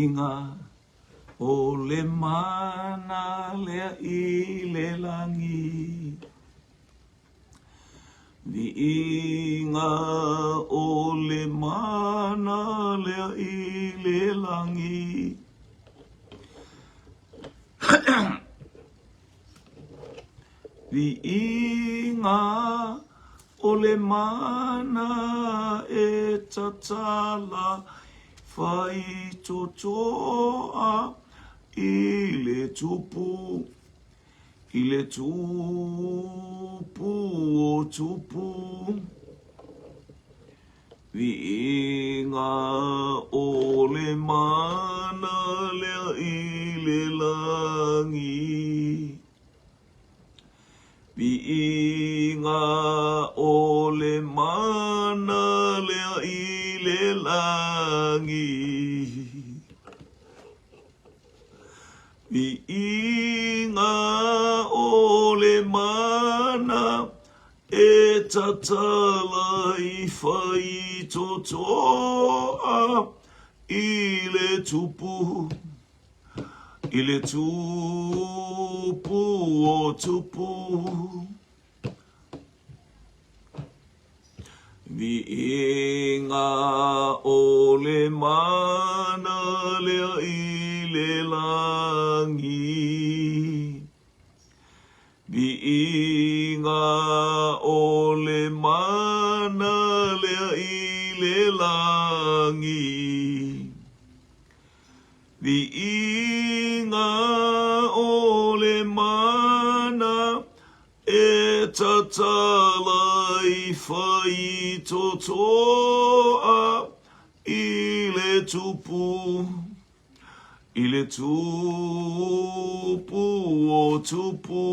inga o le mana lea I le langi. Vi inga o le mana lea I le langi. Vi inga o le mana e tatala fai totoa I le tupu o tupu. Vi inga o le mana lea I le langi. Vi inga o le mana lea I le langi. Vi inga o le mana e tatala I fai totoa I le tupu. I le tupu o tupu. Vi inga o le mana lea I le langi. Vi inga o le mana lea I le langi. Vi inga o le mana e tatala I fai totoa I le tupu. I le tupu o tupu.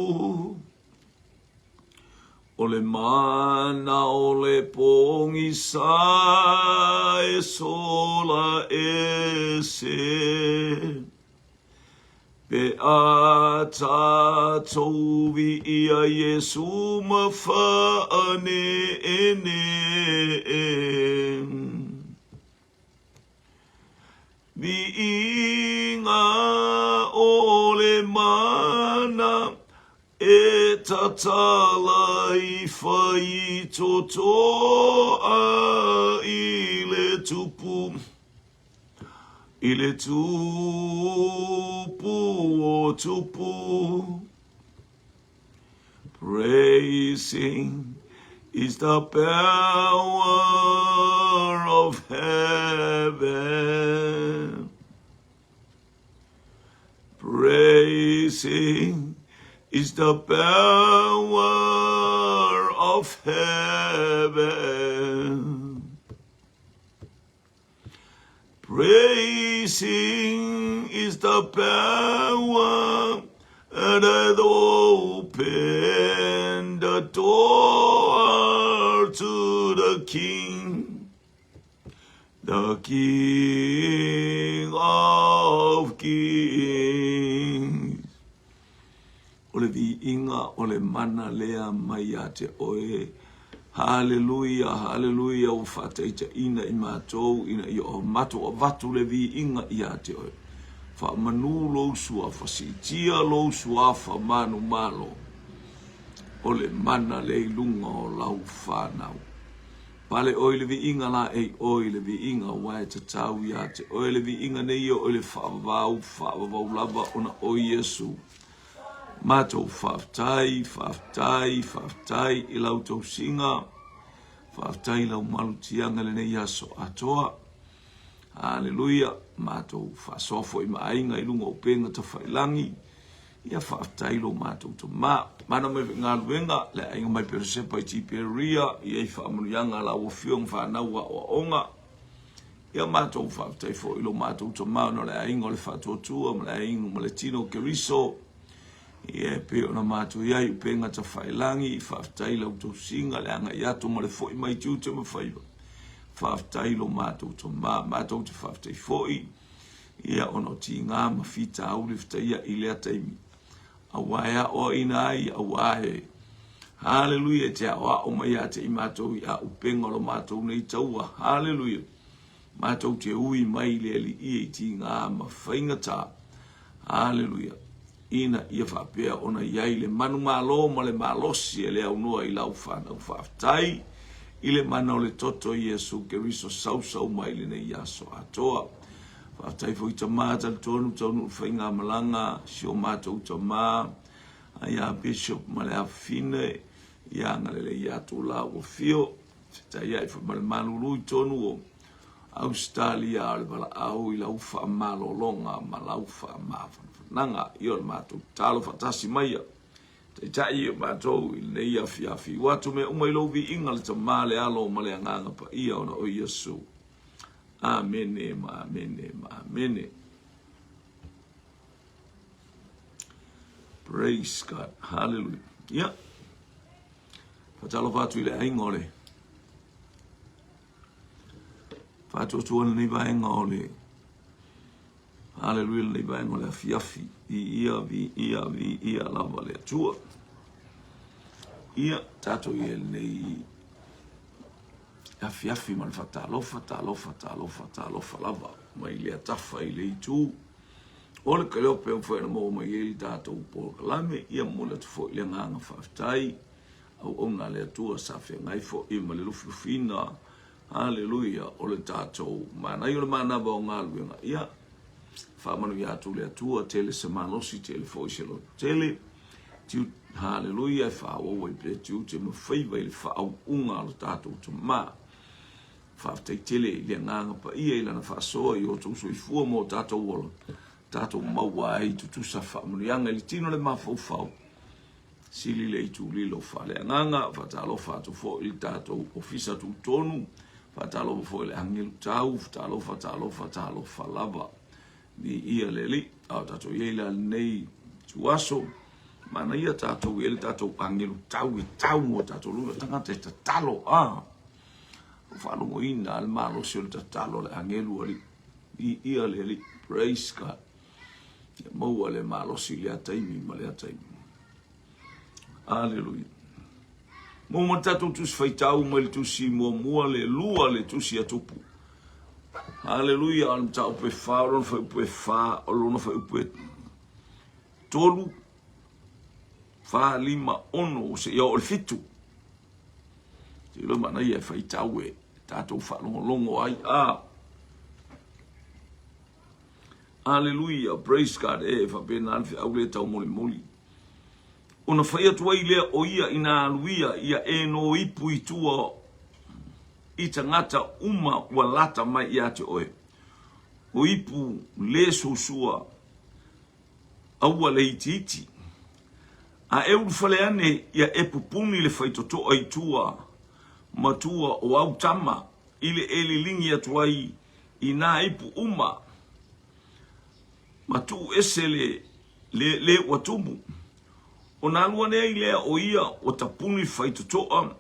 O le mana o le pongi sa e sola e se. Pe a tātou vi ia Yesu mawhaane ene. Vi inga o le mana e tatala I fai totoa I le tupu. I le tupu o tupu. Praising is the power of heaven. Praising is the power of heaven. Praising is the power that opened the door to the King of Kings. Ole vi inga ole mana lea mai a te oe. Hallelujah, hallelujah, o whataita ina I mātou, ina I o mato a watu le vi inga I a te oe. Wha manu lo sua, wha sitia lo sua, wha manu malo. O le mana le lunga o lau whanau. Pale oe le vi inga la e oe le vi inga wae te tau I a te oe le vi inga nei o le whaavavau lava ona o Yesu. Mātou whaftai I lau tau singa. Whaftai lau malutianga le nei aso atoa. Hallelujah. Mātou whasofo I maainga I lunga o penga ta whailangi. Ia whaftai lo mātou to mā. Mana me ngā luenga le ainga mai peresepa I tiperia. Ia I whaamurianga la o whiong whanaua o onga. Ia mātou whaftai fo I lo mātou to mā. No le ainga o le whatotua. Ma le ainga ma le tino keriso. Ia pe ona mātou iai upenga ta whailangi. Whaftai lau tau singa le anga iato ma le foi mai tiu te mawhaiva. Whaftai lo mātou to mā. Mātou te whaftai foi. Ia ono ti ngā mawhita au le whtaia I lea taimi. Awaea o ina ai awae. Hallelujah te awa o mai ate I mātou I a upenga lo mātou nei taua. Hallelujah. Mātou te ui mai le li i ti ngā mawhaingata. Hallelujah. Ina ia whapea ona iai le manu malo ma le malosi e le aunua I lau whanau whaftai. I le mana o le toto Iesu Keriso sausau mai le nei aso atoa. Whaftai fo I ta māta tonu whainga malanga, sio mātou ta mā, ia Bishop ma le awhine, ia ngale le iatu la o fio, ta iai fa ma le manurui tonu o Australia le bala au I lau wha malolonga ma lau wha nanga I o le mātou talo fatasi maia. Te tai o mātou I le ia fiafi. Watu me umailo vi inga le ta male alo ma le anganga pa ia ona o Iesu. Amene, ma amene, ma amene. Praise God. Hallelujah. Yeah. Fatalo fatu I le ainga ole. Fatu tuana ni vaenga ole. Hallelujah, le vaenga ole fiafi. Ia lava le atua. Ia tato I nei afiafi man fatalofa lava. Mai le atafa I le itu. Ole ka leo pe mfo na mo mai ele tato po lame ia mo le fo le nganga faftai. Au ona le atua safe ngai fo I ma le lufina. Hallelujah, ole tato mana yo mana ba ngalu ia. Fa manu ya tu le atua tele semana si tele fo selo tele. Tu hallelujah fa o we pe tu te mo favor il fa au unga lo tato tu ma. Fa te tele le nganga pa ia ila na fa so I o tu so I fu mo tato wolo. Tato mawai tu sa fa manu yanga li tino le ma fo fa. Sili le tu lilo fa le nganga fa talo fa tu fo il tato ofisa tu tonu. Fa talo fo le angel tau talo fa lava. Ni ia leli au tato iela nei tuaso mana ia tato ele tato angelu tau mo tato lula tanga te talo falo mo ina al malo sul talo le angelu ali ia leli praise God mo ale malo silia taimi male taimi hallelujah mo matato tus faitau mo tu si mo le lua le tu si atupu. Hallelujah, am tau pe fa, ron fa pe fa, ron fa pe tolu fa lima ono se yo el fitu. Ti lo mana ia fa itawe, tato fa longo ai Hallelujah, praise God, fa penal fi aule tau moli. Ona fa ia tuai le o ia ina aluia ia no ipu itua I tangata uma walata mai ia te oe. O ipu le sosua aua le iti. A eu fale ane ia e pupuni le faitoto ai tua matua o au tama ile ele lingi atuai ina ipu uma matu esele le watumu. O nalua ne ile o ia o tapuni faitotoa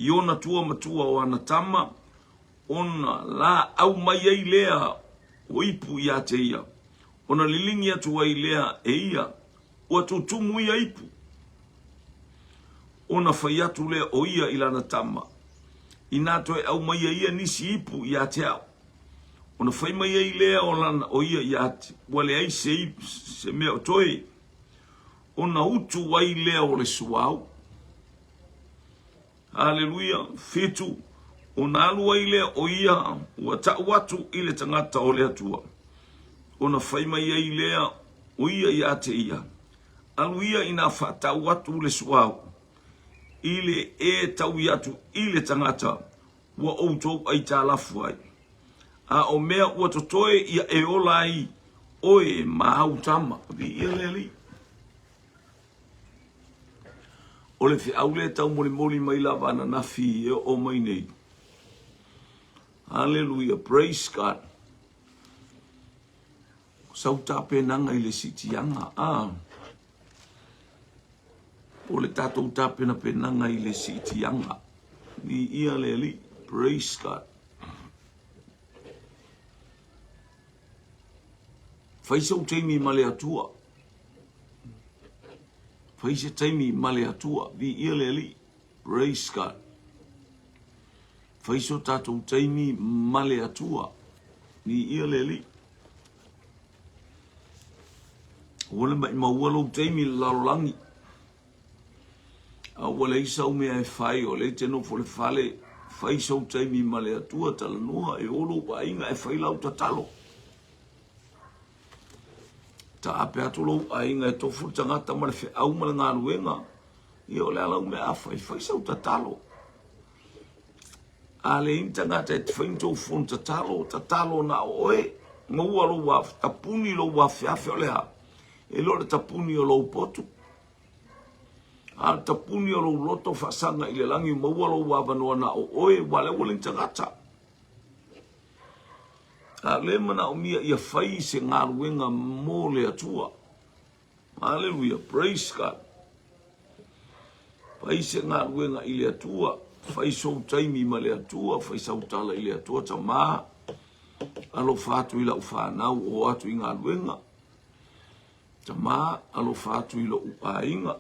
Iona tua matua o anatama, ona la au mai ei lea o ipu ia te ia. Ona lilingi atua I lea e ia, o atutumu ia ipu. Ona fai atu lea o ia ila anatama. Inato e au mai ia nisi ipu ia te au. Ona fai mai ei lea o lana o ia ia te. Wale ai se mea o toi. Ona utu wai lea o le suau. Hallelujah, fitu, ona alua ile o ia, ua watu ile tangata o le atua. Ona faima ia ilea o ia ia te ia. Alu ia ina fata watu le suau. Ile e tau iatu ile tangata, ua outou ai talafu ai. A o mea ua totoe ia e olai, oe mahautama, vi ileli. Ole fi aule tau moli mai lava na nafi e o mai nei. Hallelujah, praise God. Sauta penanga ile sitianga Ole tatou tape na penanga ile sitianga. Ni ia leli, praise God. Faisa utemi male atua. Faisa taimi male atua. Vi ia leli, praise God. Faisa tatou taimi male atua. ni ia le li. Wale mai maua lo teimi lalolangi. A wale isa ume ai fai o le teno fo le fale fai so teimi ma le atua talanua e olo wa inga e fai lau tatalo. Ta ape atu lo a inga e tofu tangata ma le fe au ma le ngā ruenga. Ia o le ala ume a fai so tatalo. A le intangata e te fai tofu tatalo na oe. Ngau alo wa tapuni lo wa fiafe o le ha. E lo le tapuni o lo potu. A tapuni o lo loto fasanga i le langi maua lo wa vanua na o oe wale wale tangata. A le mana o mia ia fai se ngā ruenga mō le atua. Hallelujah, praise God. Fai se ngā ruenga i le atua. Fai so taimi ma le atua. Fai sautala i le atua ta maa. Alo fatu i la uwhanau o atu i ngā ruenga. Ta maa alo fatu i lo uainga.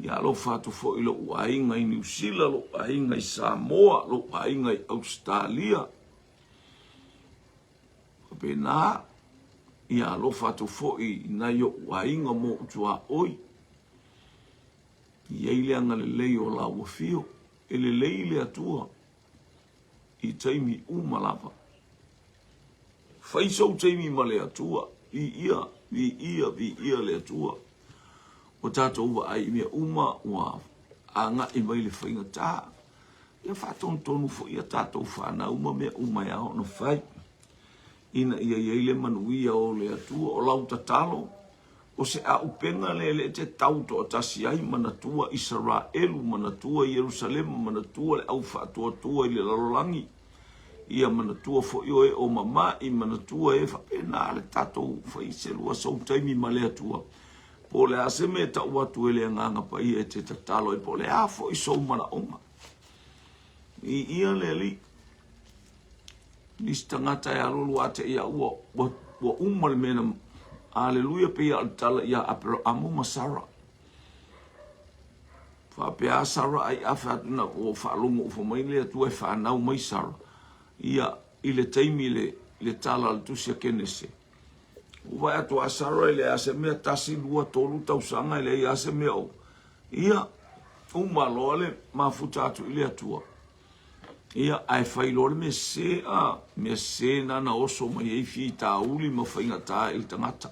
Ia alo fatu fo i lo uainga i New Zealand, lo uainga i Samoa, lo uainga i Australia. Pena ia alo fatu fo i na yo uainga mo utua oi. Ia ile anga le lei o la uafio. E le lei le atua. I taimi umalapa. Faisau taimi ma le atua. Vi ia le atua. O tato uwa ai mea uma ua anga i mai le whainga tā. Ia whaton tonu fo ia tato whana uma mea uma ia hono whai. Ina ia le manuia o le atua o lau tatalo. O se a upenga le te tauto o tasi ai manatua Israelu, manatua Jerusalem, manatua le au whaatua tua i le lalolangi. Ia manatua fo io e o mama i manatua e whapena le tato whai se lua sau taimi ma le atua. Po le ase me ta watu ele nganga pa ia te tatalo e po le a fo i sou mana onga. I ia le li. Nis tangata e alulu ate ia ua umal mena. Aleluia pe ia altala ia apero amu masara. Fa pe a sara ai afatuna o whaalungu ufo mai le atu e whanau mai sara. Ia ile taimi le tala al tusia kenese. Uwai atu a sara ile ase mea tasi lua tolu tausanga ile ase mea o. Ia umalo ale mafuta atu ile atua. Ia ai whailore me se nana oso mai eifi ta uli ma whainga ta il tangata.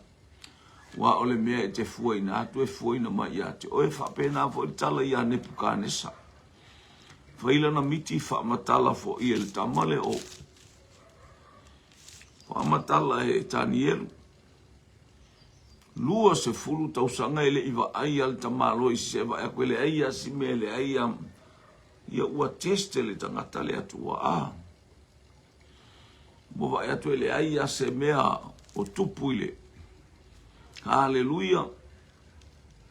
Wa ole mea e te fuaina atu e fuaina mai ate. Oe whapena fo i tala ia Nebukanesa. Whaila na miti whamatala fo i el tamale o. Whamatala e Tanielu. Lua se furu tausanga ele iwa ai al tamalo i sewa e kwele ai asi mele ai ia ua teste le tangata le atua a. Mova e atu ele ai ase mea o tupu ile. Hallelujah.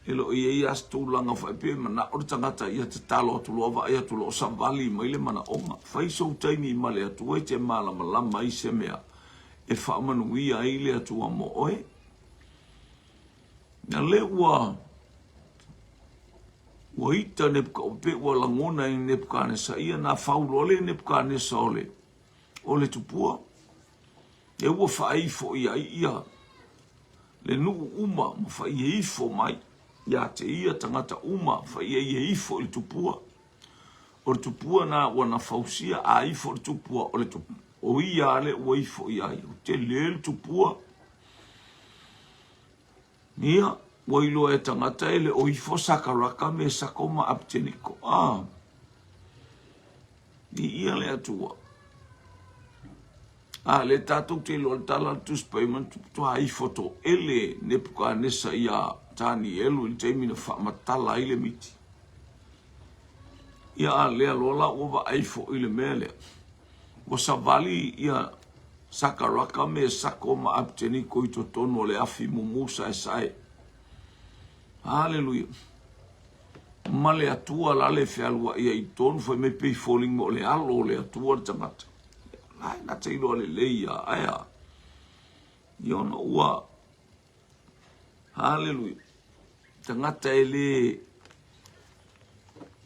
Elo ia stulanga fa pe mana o tangata ia te talo tu lo va ia tu lo savali mai le mana onga. Fai so taimi male atu e te mala malama i se mea. E fa manuia ile atu mo oe. Na le ua ita pe ua langona i Nebukanesa ia na faulo le Nebukanesa ole tupua. E ua fai fo ia le nuu uma ma fai ifo mai. Ia te ia tangata uma fai ifo le tupua. O le tupua na wana fausia a ifo le tupua o le tupua. O ia le ua ifo ia te le tupua. Nia, wailo e tangata ele o ifo sakaraka me sakoma Abednego. Ni ia le atua. Le tatou te lo tala tus payment to ai foto ele Nebukanesa ia Danielu i te mina whamatala ile miti. Ia lea lola ova ai fo ile mele. Wa savali ia sakaraka me sakoma Abednego i to tono le afi mumusa e sae. Hallelujah. Male atua lale fealua ia i tonu foi me pei falling mo le alo le atua tangata. Ai na te ilo le leia aia. Iona ua. Hallelujah. Tangata ele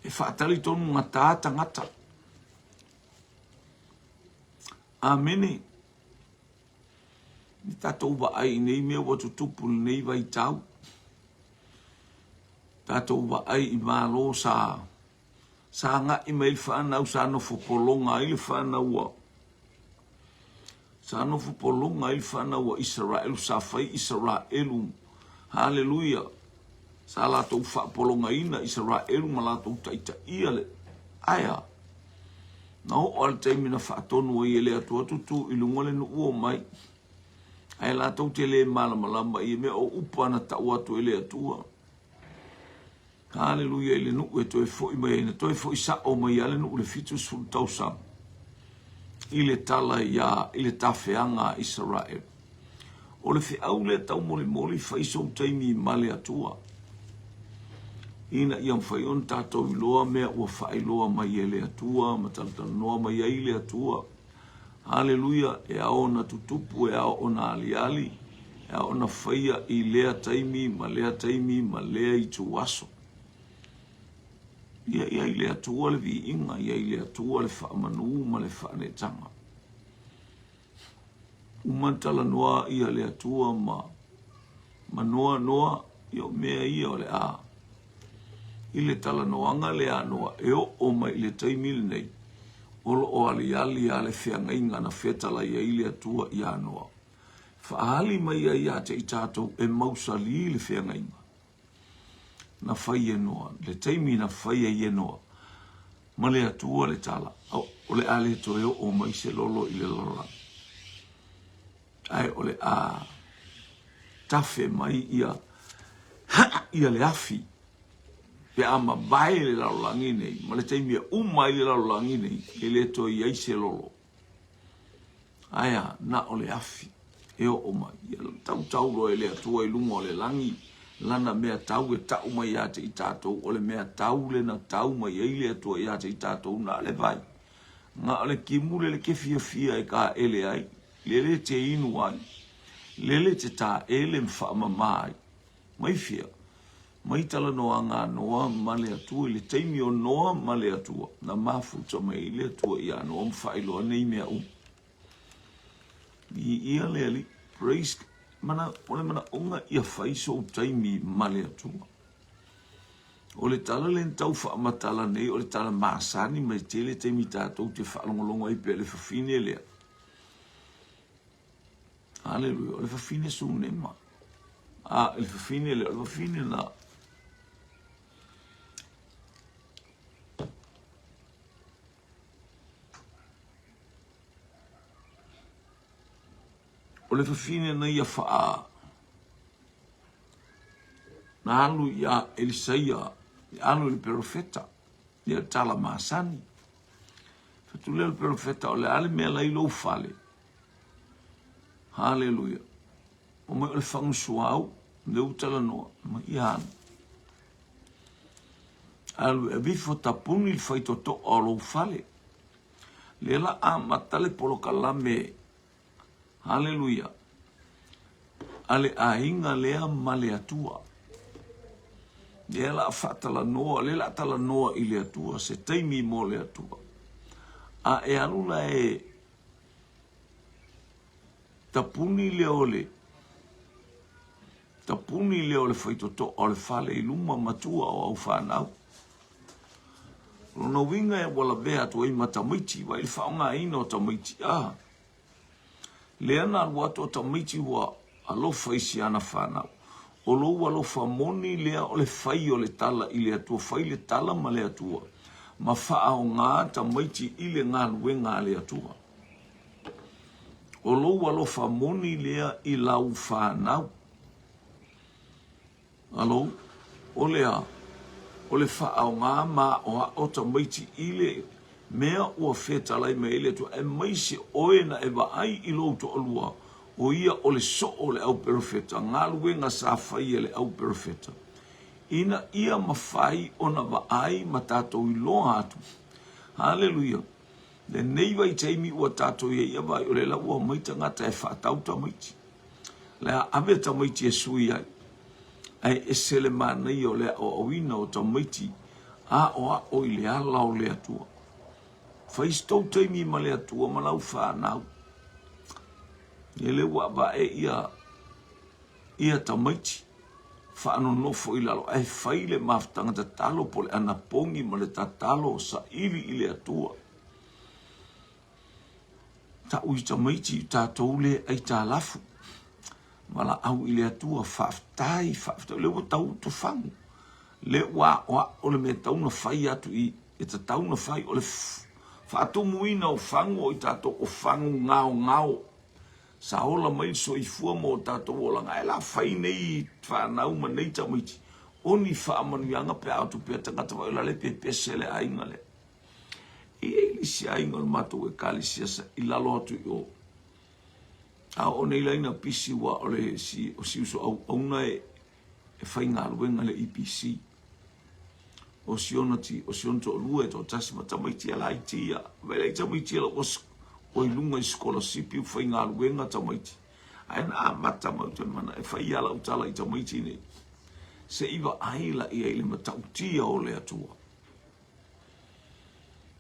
e whaatali tonu ngata tangata. Amene. Ni tātou wa ai nei mea watu tupu nei vai tau. Tātou wa ai I mālo sa ngā I mai whanau sa nofu polonga I le whanau wa. Sa nofu polonga I le whanau wa Israelu sa whai Israelu. Hallelujah. Sa lātou wha polonga ina Israelu ma lātou taita ia le. Aya. Nau o al taimina whaatonu I ele atua tutu I lungole nu uo mai. Ai lātou te le malamalama I mea o upana tau atu ele atua. Hallelujah, ele nu e toi fo I mai na toi fo I sa o mai ale nu le fitu sul tau sa. Ile tala ia, ile tawheanga Israel. O le fi au le tau moli moli whaiso taimi male atua. Ina iam whai on tātou I loa mea ua whai loa mai ele atua, matalata noa mai ele atua. Hallelujah, e aona tutupu, e aona aliali, e aona whaia I lea taimi, ma lea I tuwaso. Ia I lea tua le vi inga, ia I lea tua le whaamanu, ma le whaanetanga. Umantala noa ia lea tua ma noa, ia mea ia o le a. I le tala noanga lea noa, e o mai le taimi le nei. Olo o aliali a le whianga inga na whetala ia I lea tua ia noa. Whaali mai ia te I tātou e mausali le whianga inga. Na whai e noa, le teimi na whai e noa. Ma le atua le tala, o le ale to e o mai se lolo I le lora. Ai o le a tafe mai ia le afi. Pe ama vai le laulangi nei, ma le teimi e umai le laulangi nei, le to I se lolo. Aia, na o le afi, e o mai, tau lo e le atua I lunga o le langi, lana mea tau e tau mai ate I tātou, o le mea tau le na tau mai e le atua I ate I tātou na le vai. Nga o le kimule le ke fia e ka ele ai, le te inu ai, le te tā ele mwha mai, mai fia. Mai tala noa ngā noa ma le atua, le teimi o noa ma le atua, na mafuta mai le atua I anoa mwhailoa nei mea I ia le ali, praise, ole mana onga ia whaiso o taimi ma le atua. O le tala le ntau whaamatala nei, o le tala maasani mai te le teimi tātou te whaalongolongo I pe le whawhine lea. Hallelujah, o le whawhine su nema. Le whawhine lea, o le whawhine na. O le whawhine na ia whaa. Na alu ia Elisaia, alu le profeta, ia tala maasani. Fatule le profeta o le ale mea lai lou fale. Hallelujah. O mai o le whangusuau, le utala noa, ma ia anu. Alu e bifo tapuni le whaitoto o lou fale. Le la a matale polo kalame. Hallelujah. Ale a inga lea male atua. Le la fatala noa, le la tala noa I le atua, se teimi mo le atua. A e alula e tapuni le ole. Tapuni le ole whaitoto o le whale I luma matua o au whanau. Lona winga e wala bea tua I matamaiti, wa I whaonga ina o tamaiti. Le ana wato tamaiti wa alofa isi ana whanau. O lou alofa moni lea o le whai o le tala I le atua, whai le tala ma le atua. Ma wha o ngā tamaiti I le ngā luenga le atua. O lou alofa moni lea I lau whanau. Alo, o lea, o le wha o ngā ma o tamaiti I le mea ua whetalai me ele atua, e maise oe na e ai I lou to alua. O ia o le so o le au perfeta, ngā luenga sa whai le au perfeta. Ina ia mawhai o na waai ma tātou I loa atu. Hallelujah. Le nei wai teimi ua tātou ia vai o le la ua maita ngata e whaatau tamaiti. Le a ave tamaiti e sui ai. Ai e sele mānei o le o awina o tamaiti. A o I le ala o le atua. Faistou taimi ma le atua malau whanau. Ele wa ba ia tamaiti. Whaano nofo i lalo. Ai whaile maftanga ta talo pole ana pongi ma le ta talo sa ili i le atua. Ta ui tamaiti ta toule ai ta lafu. Mala au i le atua whaaftai. Le wa tau to whangu. Le wa o le me tauna whai atu i. E ta tauna whai o le whaatumuina o whangu o i tato o whangu ngao. Sa ola mai so i fua mo tato ola ngai la whai nei whanau ma nei tamaiti. Oni whaamanuianga pe atu pe tangata wa ila le pe pesele ainga le. I eili si ainga le mato e kali siasa i lalo atu i o. A o nei laina pisi wa ole si o si uso au na e whai ngā luenga le IPC. O sionati, o sionto lue to tasi ma tamaiti ala itia. Vele i tamaiti ala osko. O ilunga i scholarship u whai ngā luenga tamaiti. Aina a mata mauta mana e whai ala utala i tamaiti ne. Se iwa aila i eile matautia o le atua.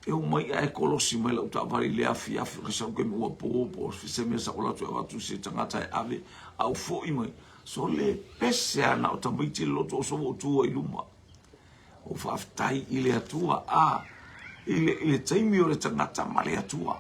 E o mai e kolosi mai la uta vari le afi kisa uke mua popo. Se mea sa ola tu e watu se tangata e ave au fo i mai. So le pese ana o tamaiti le loto o sovo o tua i luma. O whaaftai i le atua a. Ile taimi o le tangata ma le atua.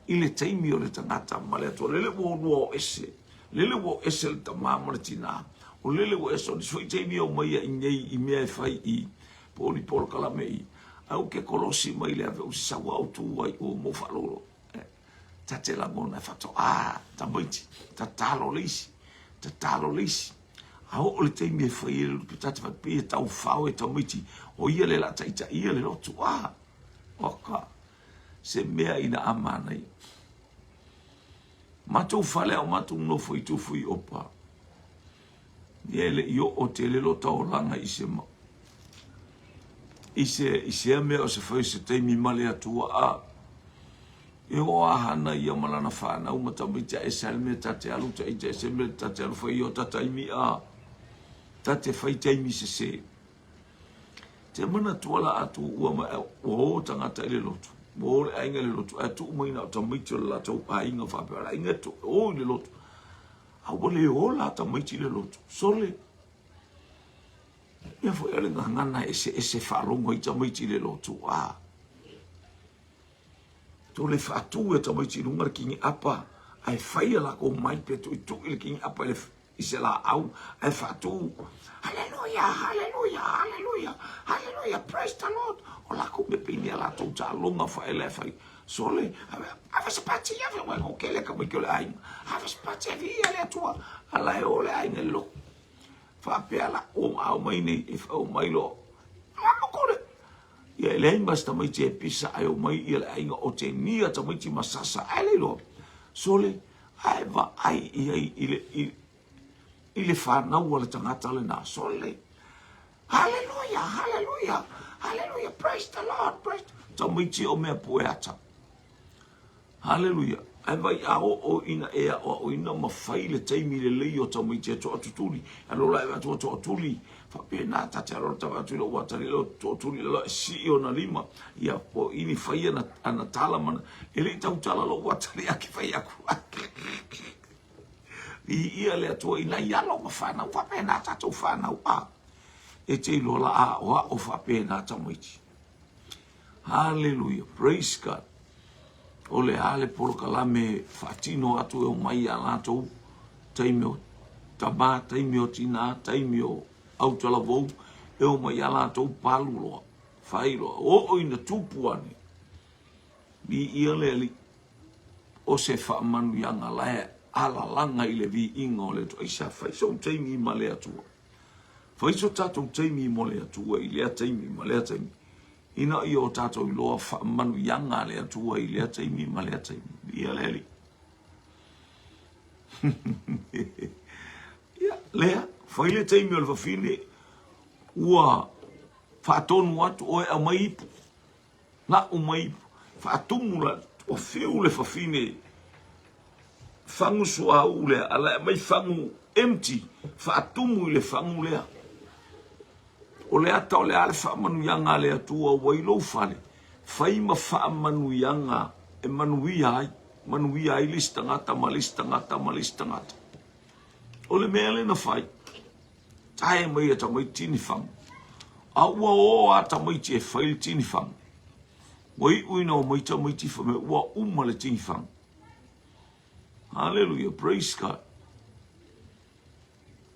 Ile taimi o le tangata ma le atua. Lele wo o ese. Lele wo ese le tamama le tina. O lele wo ese o nisoi taimi o mai i nei i mea e whai i. Poli polo kalame i. Au ke kolosi mai le ave o sawa au tu ai o mo faloro. Ta te la mona fato. Ta maiti. Ta talo leisi. Ta talo leisi. Ao o le taimi e whai e lupi tata whapi e tau whao e tau maiti. O ia le la taita ia le lotu. Oka. Se mea ina amana i. Matou whale au matou nofo i tufu i opa. Niele i o te lelo tau langa i se ma. I se mea o se whai se taimi male atua a. E o ahana i amalana whanau matamita e salme tate alu ta ita e salme tate alu whai o tataimi a. Tate whai taimi se se. Te mana tuala atu ua ma o tangata ele lotu. Mo le ainga le lotu. Atu umaina o tamaiti o la tau a inga whapera. Inga tu o le lotu. Awa le o la tamaiti le lotu. Sole. Ia fo ele ngana ese wharongo i tamaiti le lotu. To le whatu e tamaiti lungar kingi apa. Ai whaia la ko mai pe tu i tu ili kingi apa ele i se la au. Ai whatu. Hallelujah, hallelujah, hallelujah, hallelujah, praise the Lord. O la ko me pini ala tau ta longa wha ele whai. Sole, ave se pati ave wango kele ka mai kele ainga. Ave se pati ave ia le atua. Ala e ole ainga lo. Whape ala o au mai nei e whau mai lo. Amo kore. Ia ele ainga sta mai te pisa ai o mai ia le ainga o te nia ta mai te masasa ale lo. Sole, ai va ai ile whanau wale tangata le na sole. Hallelujah, hallelujah, hallelujah, praise the Lord, praise the Lord. Tamaiti o mea poeata. Hallelujah. Ai vai a o ina ea o ina mawhai le taimi le lei o tamaiti a to atutuli. Alola e watu to atuli. Whape nā tate arora tawa atuli o watari leo to atuli leo si o na lima. Ia o ini whai ana tala mana. Ele tau tala lo watari aki whai aku. I ia le atua ina ialo ma whanau. Whape nā tatou whanau a. E te ilola a o whape nā tamaiti. Hallelujah. Praise God. O le ale polo kalame whatino atu e o mai a lātou. Taimi o tama, taimi o tina, taimi o autala vou. E o mai a lātou paluloa. Whailoa. O ina tūpuani. Mi ia le ali. O se whaamanu yanga lae. Ala langa i le vi inga o le to. Isa whaiso taimi i male atua. Whaiso tātou taimi i mole atua. I lea taimi i male taimi. Ina i o tātou i loa whaamanu yanga le atua. I lea taimi i male taimi. Ia le ali. Ia lea. Whaile taimi o le whawhine. Ua whaatonu atu oe a maipu. Na o maipu. Whaatumu la. O whiu le whawhine. Fangu sua ule ala mai fangu empty fa atumu le fangu lea o le ata o le alfa manu yanga le atua wailo fale fai ma fa manuianga e manuia ai listangata malistangata ole mele na fai tai mai ata mai tini fang a ua o ata mai te fai tini fang wai uino mai ta mai ti fa me ua umale tini fang. Hallelujah, praise God.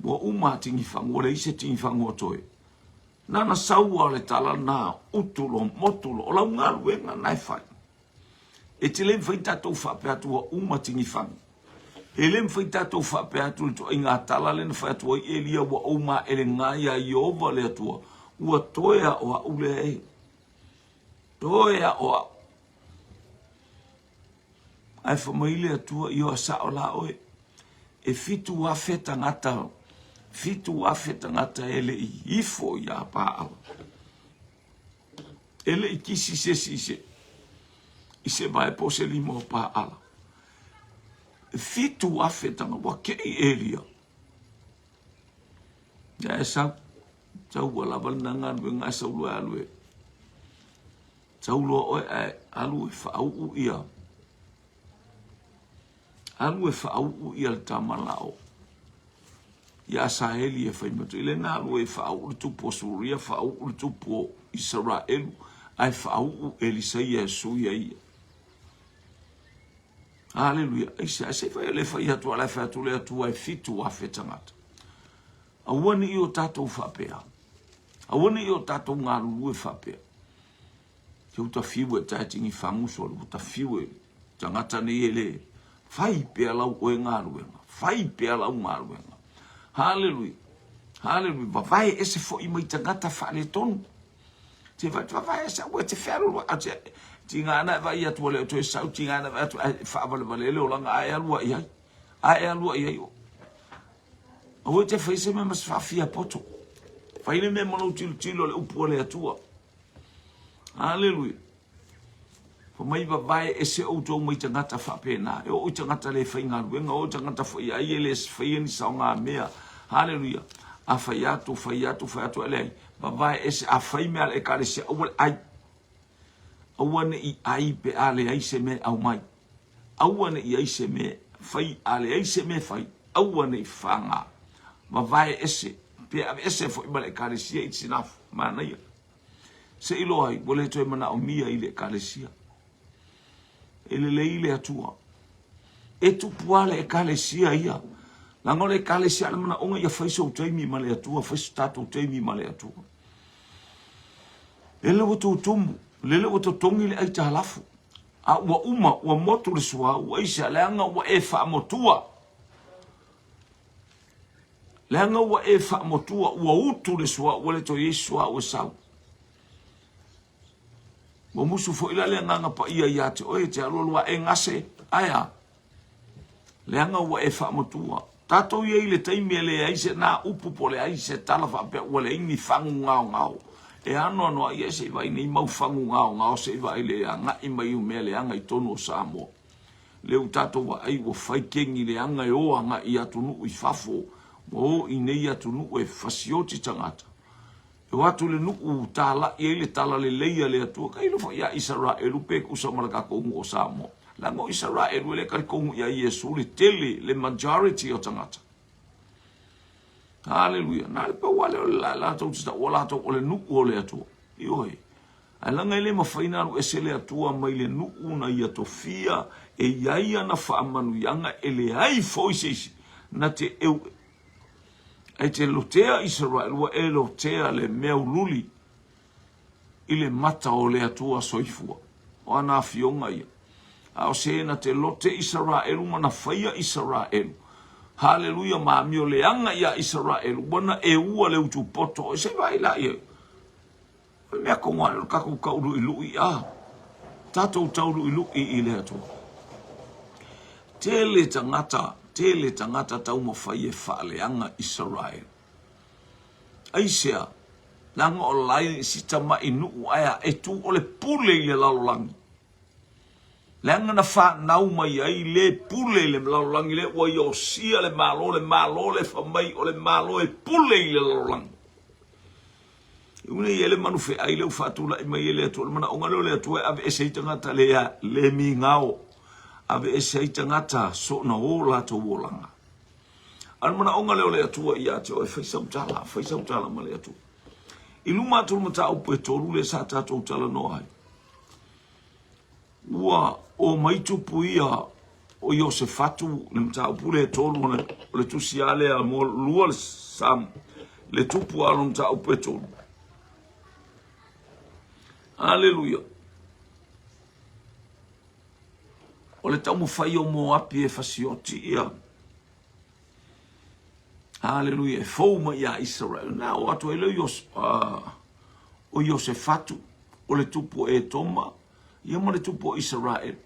Wa uma tini fang o le ise tini fang o toe nana saua le tala na utulo motulo o la ngalu enga nai fai e te lem fai tatou fa pe atu wa uma tini fang e lem fai tatou fa pe atu to inga tala le fa atu elia wa uma ele ngaya yova le atu ua toea o ule e toea o ai fa mai le atu yo sa o la o e fitu wa feta ngata fitu afeta ngata ele ifo ya pa ele kisi se ise vai pose limo pa ala fitu afeta wa ke elia ya esa tau wala balnanga nga sa lu alwe tau lo alu fa u ia alu fa u ia tamalao ya Saheli e fai matu ile na lo e fa u tu po Suria fa u tu po Israel ai fa u Elisaia suia ia. Hallelujah. Isa se fa le fa ia tu ala fa tu le tu ai fitu a fetangat. A woni o tato fa pea. A woni o tato ngalu e fa pea. Ke uta fiwe ta tingi fangu so uta fiwe tangata ni ele fai pea la o ngalu. Fai pea la ngalu. Hallelujah. Hallelujah. Vai esse foi mai tangata fale ton. Te vai essa o te ferro a te tinga na vai atu le to sa tinga na atu fa vale le langa ai alua ia. Ai alua ia. O te fai se me mas fa fia poto. Fai le me mono tilo le upo le atua. Hallelujah. Ko mai vai esse o to mai tangata fa pena. E o tangata le fai nga wenga o tangata fa ai ele fai ni sa nga mea. Hallelujah. A faiatu ele. Vai esse a fai me ale kalesia o ai. Awane I ai pe ale ai se me au mai. Awane I ai se me fai ale ai se me fai. Awane fanga. Vai esse pe esse foi male kalesia it's enough. Mana ia. Se ilo ai wole to mana o mia ile kalesia. Ele leile atua. E tu puale e kalesia ia. Langole kalesia mana onga ia faiso taimi male atua, faiso tato taimi male atua. Ele woto tumu, lele woto tongi le ai tahalafu. A ua uma, ua motu le sua, ua isa leanga ua e wha motua. Leanga ua e wha motua, ua utu le sua, ua le to Yesua ua sau. Wa musu fo ila le nganga pa ia ia te oe te alolua e ngase aya. Leanga ua e wha motua. Tato ia ile taimi ele aise na upu po le aise talafa pe ua le ingi fangu ngao. E ano ia se vai nei mau fangu ngao se vai le anga I mai ume le anga I tono Samoa. Leu tato wa ai wa fai kengi le anga e o anga I atunu I fafo. Mo I nei atunu e fasioti tangata. E watu le nuku tala I ele tala le leia le atua. Ka ilo fa ia Israelu pe kusa malaka kongu o Samoa. Lango Israelu le kari kongu ia Yesu le tele le majority o tangata. Hallelujah. Na le pa wale la tau tita o la tau o le nuku o le atua. Iohe. Ai langa ele mawhaina anu ese le atua mai le nuku na ia tofia e iaia na whaamanu yanga ele ai foiseisi na te eu. Ai te lotea Israel wa e lotea le mea ululi I le mata o le atua soifua. O ana fionga ia. Ao se na te lote Israel ma na whaia Israel. Hallelujah, ma mio leanga ia Israel. Wana e ua le utu poto. E se vai la ia. Mea konga kako kauru ilu I a. Tatou tauru ilu I le atua. Tele tangata tau ma whaie wha leanga Israel. Aisea. Langa o lai sita ma inu aya e tu o le pule I le lalolangi. Langa na wha nau mai ai le pule le lalolangi le wa yo sia le malo le fa mai o le malo e pule I le lalolangi. Una yele manufe ai le fatula I mai le to mana onga le to ave ese tangata le ya le mi ngao ave ese tangata so na ola to wolanga an mana onga le to ia te o fa tala ma le to iluma to mata o pe to le sa ta to tala no ai ua o mai tupu ia o Iosefatu le mta o pule to le tu siale a mo lua sam le tupu a mta o pe to Hallelujah. O le tau mo fai o mo api e fasioti ia. Hallelujah. E fou ma ia Israel. Na o atu ele o Iosefatu. O le tupu e toma. Ia ma le tupu o Israel.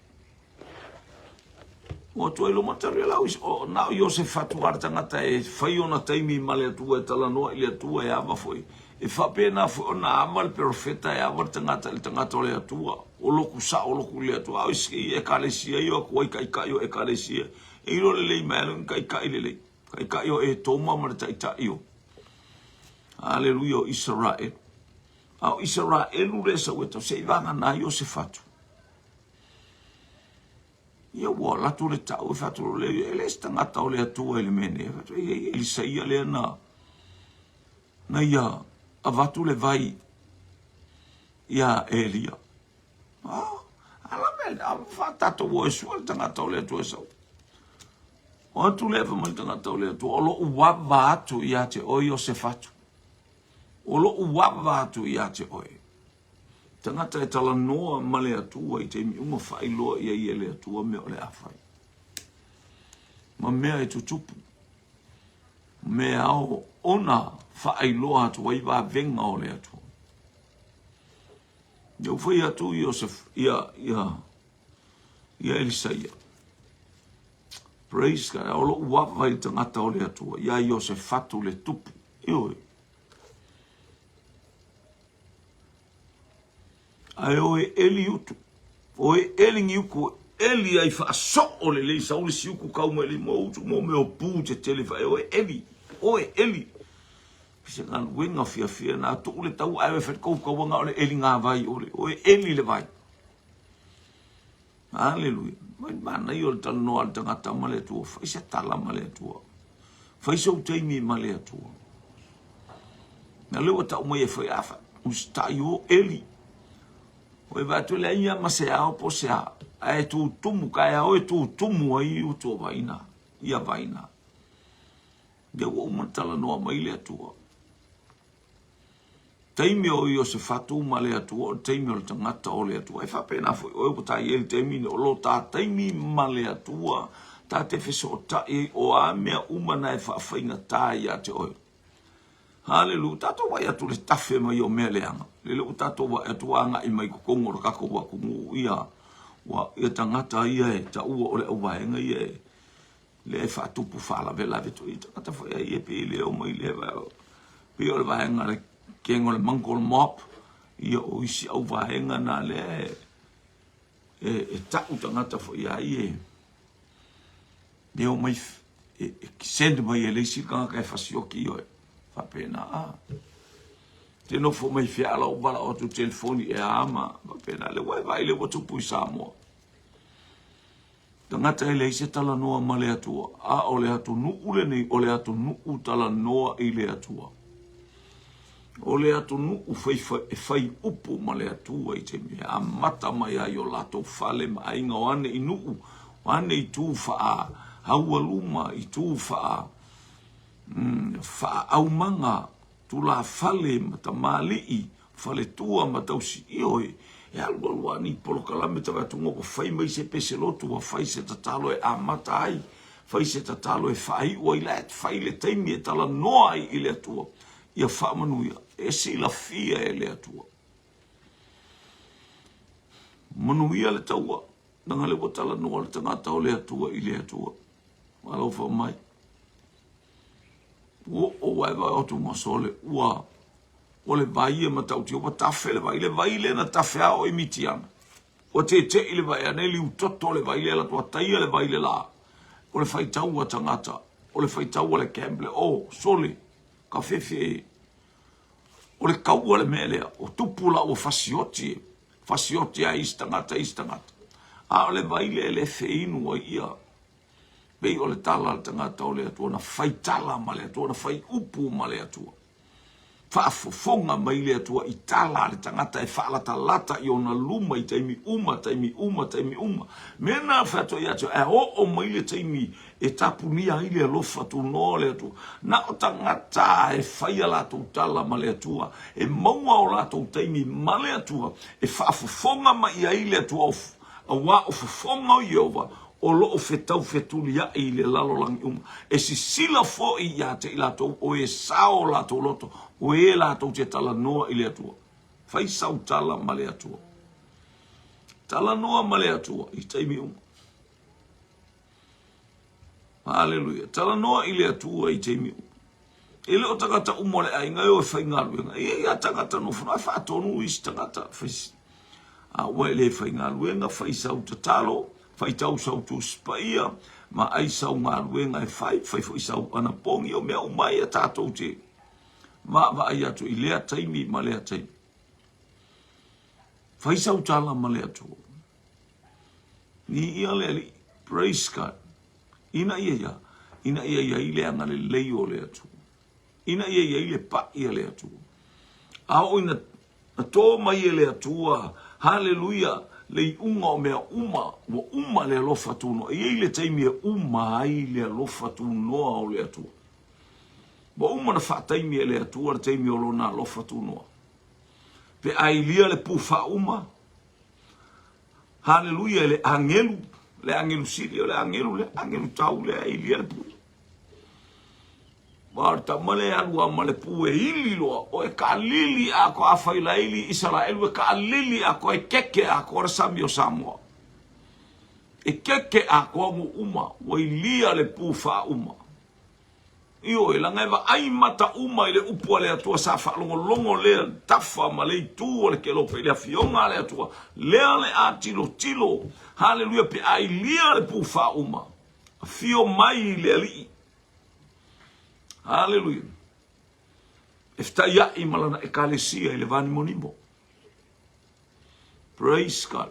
O atu ele matari lau. Na o Iosefatu artangata e fai o na taimi ma le atua e talanoa i le atua e ava foi. E fape na fo na amal profeta e avar tangata le atua o loku sa o loku le atua o ski e kalesia yo ko kai yo e kalesia e ro le mai kai le kai yo e toma marta ita yo Hallelujah Israel au Israel le sa weto se vanga na Iosefatu yo wa la tu le tau fatu le tangata o le atua le mene e Isaia le na ia avatu le vai ia Elia. Ala mel, fatato wo sual tanga tole to so. O tu leva mo tanga tole to lo uwa atu ia te o Iosefatu. O lo uwa atu ia te o. Tanga te tala noa male atu i te mi uma fai lo ia ia le atu me o le afai. Ma mea e tutupu. Me ao ona fai loa atu wai wa venga o le atu. Yo foi atu Iosef, ia Elisaia. Praise God. O lo ua vai tangata o le atu. Ia Iosefatu le tupu. Ioi. Ai oe Eli utu. Oe Eli ngiuku. Eli ai fa so o le leisa. O le siuku kauma eli mo utu mo me o pū te telefa. Oe Eli. Oe Eli. Pisa ngan wenga fia na tu le tau ai fet ko wanga ole Eli nga vai ole o Eli le vai. Hallelujah. Mai mana yo tal no al tanga tamale tu fa isa tala male tu. Fa isa o taimi male tu. Na le wata mo ye foi afa. Usta yo Eli. O va tu le ia ma se a po se a. Ai tu tumu ka ya o tu tumu ai u tu vaina. Ia vaina. De wo mo tala no mai le tu. Taimi o Iosefatu ma le atua, taimi o le tangata o le atua. E whapena foi, o putai e le taimi o lo tā taimi ma le atua, tā te wheso o tai o a mea umana e whawhainga tā ia te oi. Hallelujah, tātou wai atu le tawhe mai o mea leanga. Le leu tātou wai atu anga i mai kukongo kako wa kungu ia, wa ia tangata ia e ta ua o le auwaenga ia e. Le e whatupu whala vela vetu i tangata foi ia pe le o mai le vau. Pe o le waenga le kengo le mangol mop ia o isi au vaenga na le e tau tangata fo ia ie o mai send mai le si kanga ka fasioki yo fa pena te no fo mai fia la o bala o tu telefoni e ama fa pena le vai le o tu puisa mo tangata le se tala noa male atua a o le atu nu ule nei o le atu nu tala noa i le atua o le atu nu fai upu ma le atua i te mea a mata mai ai o lato fale ma inga o ane i nuu o ane i tū faa haua luma i tū faa au manga tu la fale ma ta mali fale tua ma tausi ioi e alua ni polo kalame ta vatu ngoko fai mai se pese lotu wa fai se tatalo e a mata ai fai se tatalo e fai ua i let fai le teimi e tala noa i le atua ia whamanuia e si la fia e le atua. Manuia le taua, nanga le watala noa le tangata o le atua i le atua. Malo wha mai. O waiwa o tu masole, ua, o le vai e matauti, o wa tafe le vai le na tafe ao e mitiana. O te i le vai ane li utoto le vai le la tua taia le vai le la. O le fai taua tangata, o le fai taua le kemble, o sole, ka fefe e. O o le kaua le mele o tupula o fasioti a istangata a le vaile le feinu o ia bei o le tala le tangata o le atua na faitala ma le atua na fai upu ma le atua whaafofonga mai le atua i tala le tangata e whaalata i ona luma i taimi uma mena whato i atua o mai le taimi e tapunia i le alofa tu no le atua na o tangata e whaia lato tala ma le atua e maua o lato taimi ma le atua e whaafofonga mai i le atua a wa o fofonga o Yehova o lo o fetau fetuli ya i le lalo lang e si sila fo i ya te ilato o e sao lato loto o e lato te tala noa i le atua fai sau tala ma le atua tala noa ma le atua i taimi Hallelujah tala noa i le atua i taimi e le o tagata umole ai ngai o fai ngaluenga e ia tagata no funa fa tonu is tagata fai a wele fai ngaluenga fai sau tatalo fai tau sau tu spaia ma ai sau ngaluenga e fai sau ana pongi o mea umai a tātou te ma ai atu i lea taimi ma lea taimi fai sau tala ma lea tu ni ia leli praise God ina ia i lea ngale leo lea tu ina ia i le pa ia lea tu au ina tō mai e lea tua hallelujah le unga o mea uma le alofa tuno e le taimi e ai le alofa tuno o le atua wa uma na whaataimi e le atua le taimi o lona alofa tuno pe ai lia le pufa hallelujah le angelu siri le angelu tau le ai lia le pu Marta male alua male pu e ili loa o e ka lili a ko a faila ili Israel e ka lili a ko e keke a ko rasami o Samoa e keke a ko uma o ilia le pu fa io e langa eva ai mata uma ile upu le atua sa fa longo le tafa male tu o le kelo pe le afionga le atua le a tilo hallelujah pe ai lia le pu fa fio mai le ali Hallelujah. Efta ya imalana ekalesia ile vani monimbo. Praise God.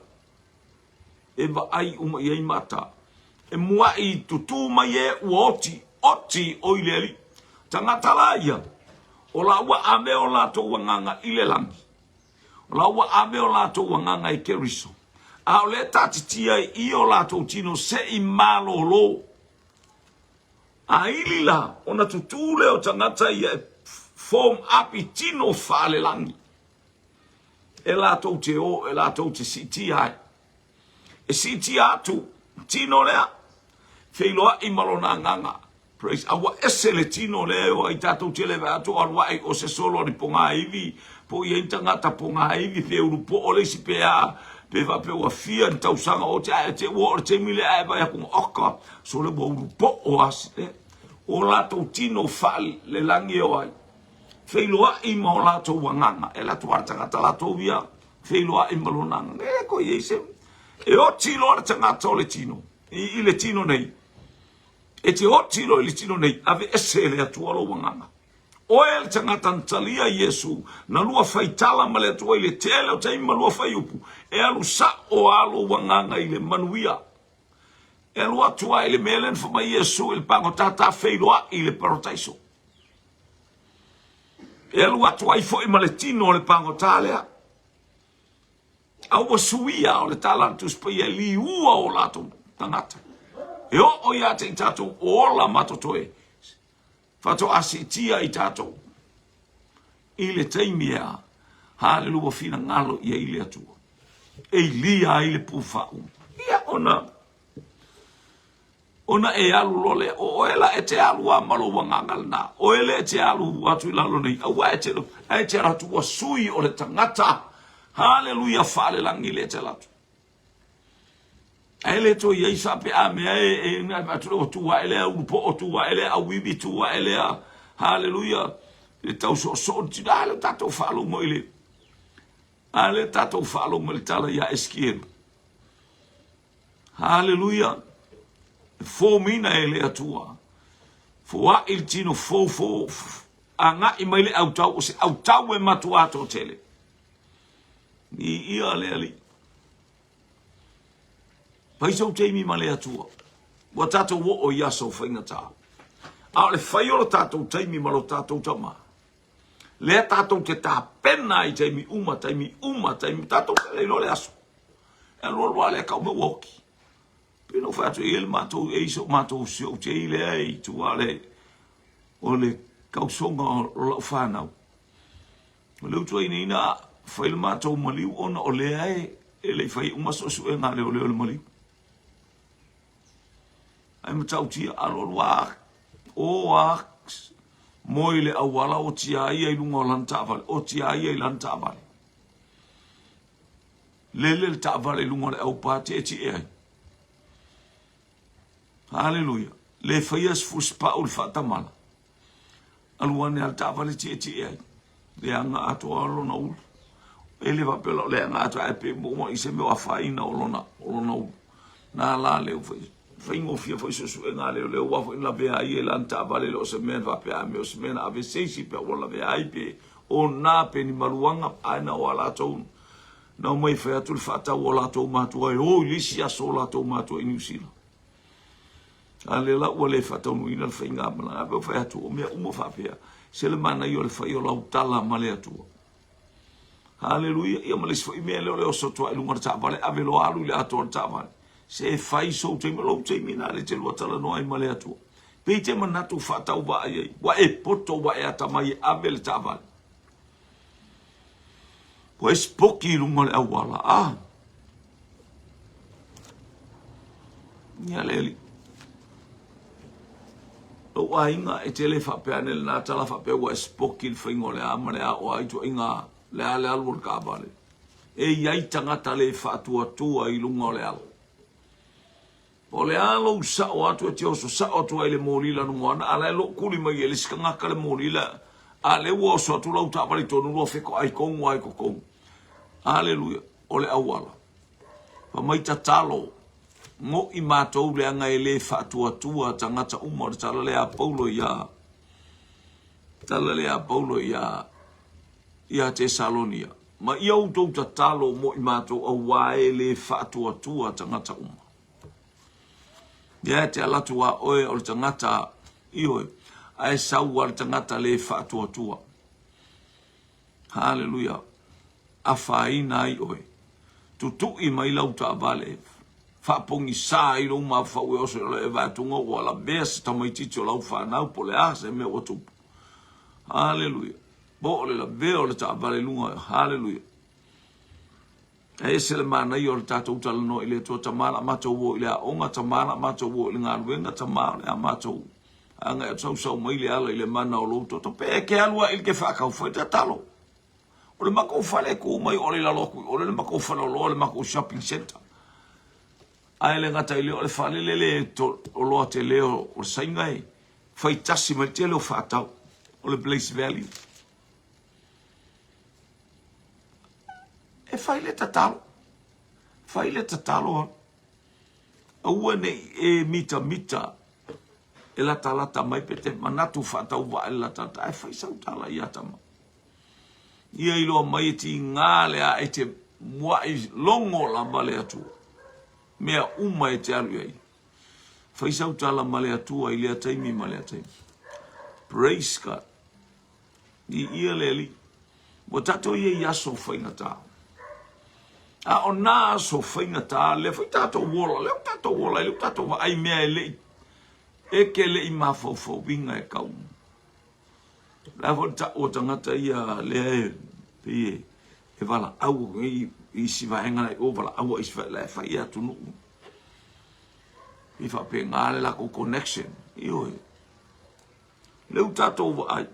Eva ai ye mata. E mua i tutu mai e oti o ile ali. Tangata laia. O la wa ame o la to wanganga ile langi. O la wa ame o la to wanganga I keriso. A o le tatitia I o la to tino se I malo lo. A ilila, ona tutule o tangata I form up I tino fale langi. E la tau te o, e la tau te siti ai. E siti atu, tino lea. Feiloa I malona nganga. Praise, awa ese le tino leo, I tatou te lewe atu, alwa I o se solo ni ponga iwi. Po I tangata ponga iwi, pe urupo o le si pea. Pe va pe wa fia ni tau sanga o te wo te mile ai ba ya ku oka so le bo po o asite o la to tino fal le langi o ai feiloa I mo la to wanganga e la to artanga la to via feiloa I malonanga e ko yese e o tino artanga to le tino I le tino nei e te o tino le tino nei ave ese le atu lo wanganga o el tangata talia Yesu na lua faitala male tua ile tele o taimi malua faiupu e alu sa o alu wanganga ile manuia e alu atua ile melen fama Yesu il pango tata feiloa ile parotaiso e alu atua ifo I maletino le pango talea au suia o le talantus pa ia liua o lato tangata e o ia te tato o la matotoe fato asitia I tato ile taimia hallelujah fina ngalo ia ile atua e lia ile pufa ia ona e alu lole o ela e te alu a malo wangangal na o ele e te alu atu lalo nei awa e te ratu wa sui o le tangata hallelujah fale langi le te latu ele to ye sape a me e na atu o tua ele a upo o tua ele a wibi tua ele a hallelujah le tau so ti dale tato falo mo ile ale tato falo mo le tala ya esquiero hallelujah fo mina ele atua fo a il tino fo anga i maile au tau o se au tau e matua to tele ni ia le ali pai so te mi male atua wa tato wo o ia so fainga ta a le fai o tato te mi malo tato tama le tato te ta pena i te mi uma tato le lo le aso e lo le ka mo woki pino fa tu il mato e so mato so te ile ai tu ale o le kausonga o whanau. O leu tua ina whai le mātou maliu ona o le ae e le whai umaso su e ngā leo le maliu. Ai matau tia alo wak o wak moi le awala o tia ia i lunga o lantavale o tia ia i lantavale. Le tavale lunga le au pāti e ti e ai. Hallelujah. Le whai as fuspa ul whatamala. Aluane al tavale ti ai le anga ato alo na ul ele va pelo le anga ato e pe mo i se me wa fai na olona na la le fai ngo fia foi so nga le wa la be ai la tavale lo se men va pe a me o se men ave sei si pe wala be ai pe o na pe ni maluanga ana wala to na mai fa tu fata wala to ma to o lisi a sola to ma to in usila ale la o le fata no ina fa inga mala ba fa tu o me o mo fa pia se le mana yo le fa yo la utala male atu haleluya ia male se me le o so to lu ngata vale ave lo alu le atu ta vale se fai so te me lo te mina le te lo tala no ai male atu pe te mana tu fata o ba ai wa e poto wa e ata mai ave le ta vale pues poki lu ngol awala nia le o ainga e tele fa pe anel na tala fa pe wa spokil fingole amale o ai to inga le ale al ka vale e yai tanga tale fa tu ai lunga le al o le alo sa o atu te o sa o tu ele molila no mona ala lo kuli mai ele skanga kale molila ale wo so tu lo ta vale to no lo fe ko ai ko haleluya o le awala pa mai talo mo i mātou le anga e le whātua tangata umar tala le a paulo ia Tesalonia. Ma ia utou ta talo mo i mātou a wae le whātua tangata umar. Ia te alatua oe o le tangata ioe, ai sau al tangata le whātua. Hallelujah. A whaina ai oe. Tutu i mai lau ta vale. Fa pongi sa i lo ma fa o so le va tungo wala bes ta mai tito la fa na po le ase me o tu hallelujah bo le la be o le ta vale lunga hallelujah e se le mana yo ta tu tal no ile to ta mala ma to wo ile o nga ta mala ma to wo nga wenga ta mala ma to anga so mai le ala ile mana o lo to pe ke alwa il ke fa ka fo ta talo o le ma ko fa le ko mai o le la lo o le ma ko fa lo le ma ko shopping center ai le ngata ile o le fale le to o lo te leo o saingai fai tasi ma te lo fata o le place value e fai le tatalo o ne e mita e la talata mai pete manatu fata o va la tata e fai sautala ia tama ia ilo mai ti ngale a e te moi longo la male atu mea uma e te alu ai. Fai sautala male atua i lea taimi male taimi. Praise God. I ia leli. Mo tato ia i aso whainga tā. A o nā aso whainga tā, le whai tato wola, leo tato wa ai mea e lei. E ke lei mawhau winga e kau. La whai ta o tangata ia lea e wala au i siwa engana i ovala awa i siwa le whai atu nuku. I wha pe ngāle lako connection. I oe. Leu tātou wa ai.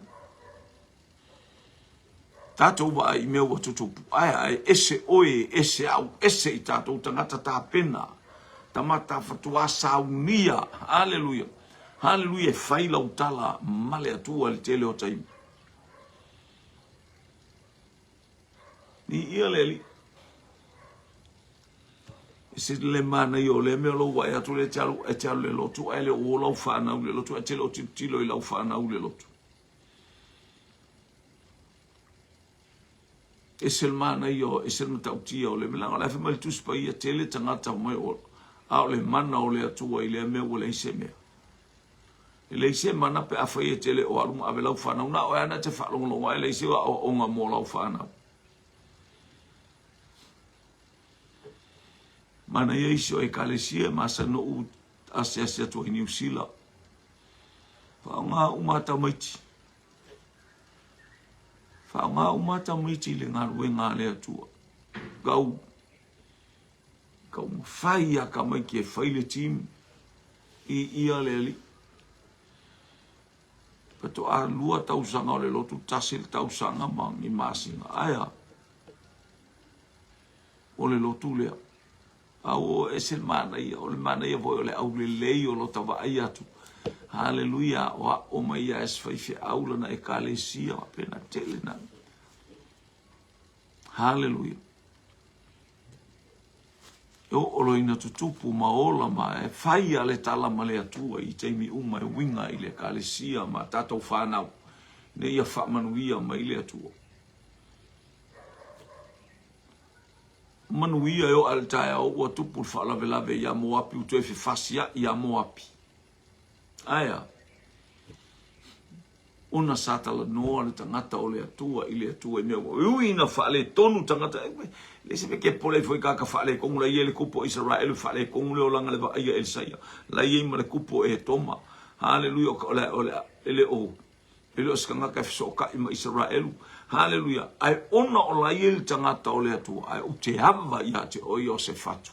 Tātou wa ai mea wa tutupu. Ai ese oe, ese au, ese i tātou tangata tā pena. Tamata whatua saunia. Hallelujah. Hallelujah. Whai lau tala male atua li tele o taimi. Ni ia leli. Se le mana yo le me lo wa ya tu le talo e talo le lotu e le o lo fa na le lotu e te lo tilo i lo fa na le lotu esel mana io esel matautia o le melanga la fema le tuspa ia tele tangata mai o a o le mana o le atua i le mea o le ise mea. Le ise mana pe afa ia tele o aluma ave lau whanau na o ana te whalonga le ise o onga mo lau whanau. Mana ia isi o e kalesia masa no u asia tua i New Zealand. Whaonga umata maiti. Whaonga umata maiti le ngā rue ngā lea tua. Kau mwhai a ka mai ki e whaile team i ia le ali. Pato a lua tausanga o le lotu tasil tausanga mang i masinga. Aia. O le lotu lea. Au ese mana ia, o le mana ia voi o le au le lei o lo tawa ai atu. Haleluia, o mai ia es whaifi aula na e kalesia o pena tele na. Haleluia. O lo ina tutupu maola ma e whai ale tala ma le atua i teimi uma e winga i le kalesia ma tatou whanau. Ne ia whamanuia ma i le atua. Manuia e o altaia o ua tupu whalavelave ia moapi u tue fasia ia moapi. Aia. Una satala noa le tangata o le atua i le atua i mea. Ui ina whale tonu tangata. Le se ke pole foi kaka whale kongu la ie le kupo Israel whale kongu le o langa le va aia Elsaia. La ie ima le kupo e toma. Haleluia o le ele o. Ele o skanga ka fisoka ima Israelu. Haleluia. Ai ona o la ie le tangata o le atua. Ai o te hava ia te o Iosefatu.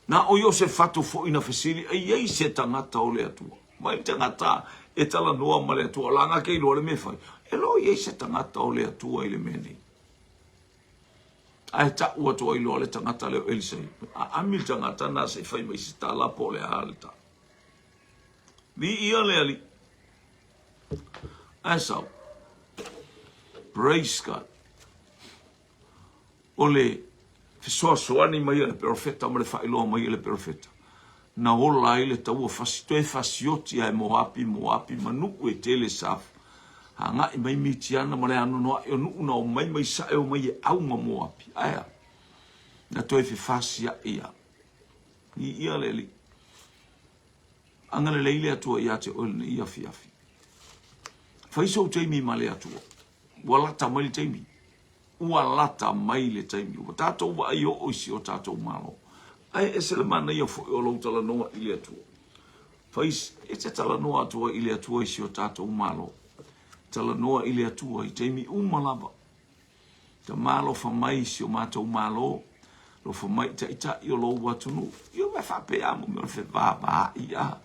Na o Iosefatu fo ina fesili ai ei se tangata o le atua. Mai tangata e tala noa ma le atua. Langa ke ilo le me fai. E lo ei se tangata o le atua i le meni. Ai ta ua toa ilo le tangata leo Elisei. A amil tangata na se fai mai se tala po le halta. Vi ia le ali. Ai sau. Praise God. O le fisoasoani mai le profeta ma le whailoa mai le profeta. Na ola i le taua fasitoe fasioti ai moapi manuku e tele safu. Hanga i mai mitiana ma le anu noa e onu na o mai sa e o mai e au ma moapi. Aia. Na toe fi fasia ia. I ia le li. Angale leile atua ia te oile ia fiafi. Faiso o teimi ma le atua. Walata mai le teimi. Walata mai le teimi. Wa tātou wa ai o oisi o tātou malo. Ai e se le mana ia fo o lau tala noa i le atua. Fais e te tala noa atua i le atua isi o tātou malo. Tala noa i le atua i teimi umalava. Ta malo fa mai si o mātou malo. Lo fa mai ta ita i o lau watunu. Io me fa pe amu me o fe vava ia.